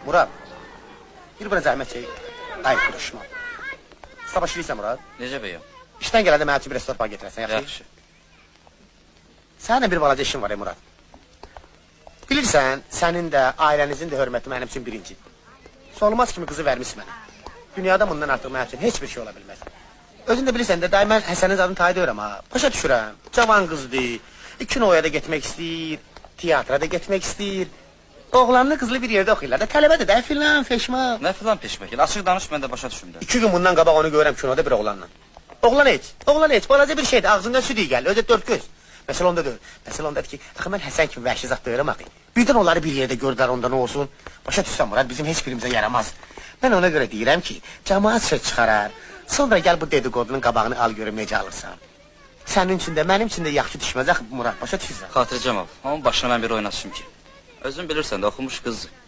Murad, bir bana zəhmət çək. Ay, duruşma. Sabah işləyirsən, Murad. Necə bəyəm? İşdən gələndə mənə üçün bir restoran getirəsən, yaxşı? Yaxşı. Səninlə bir balaca işin var, Murad. Bilirsən, sənin də, ailənizin də hörməti mənim üçün birinci. Solmaz kimi qızı vermiş mənə. Dünyada bundan artıq mənim üçün heç bir şey ola bilməz. Özün də bilirsən də, daim mən Həsənin zadını tayıdıyorum ha. Başa düşürəm, cavan qızdır, kinoya da getmək istəyir, teatra da getmək istəyir. Oğlanlı qızlı bir yerdə oxuyurlar da, tələbədir də, filan, feşman. Nə filan peşmək? Açıq danış, mən də başa düşümdə. 2 gün bundan qabaq onu görürəm kinoda bir oğlanla. Oğlan heç, balaca bir şeydir, ağzından süt iyi gəlir, özü 4 göz. Məsələ onda deyil, məsələ ondadır ki, axı mən Həsən kimi vəhşi zat deyirəm axı. Birdən onları bir yerdə gördülər, onda nə olsun? Başa düşsən Murad, bizim heç birimizə yaramaz. Mən ona görə deyirəm ki, cəmaat söz çıxarar, sonra gəl bu dediqodunun qabağını al görüm necə alırsan. Sənin üçün də, mənim üçün də yaxşı düşməz axı Murad, başa düşürsən. Xatircəm ol, onun başına mən bir oyun açım ki. Özün bilirsən də, oxumuş qızdır.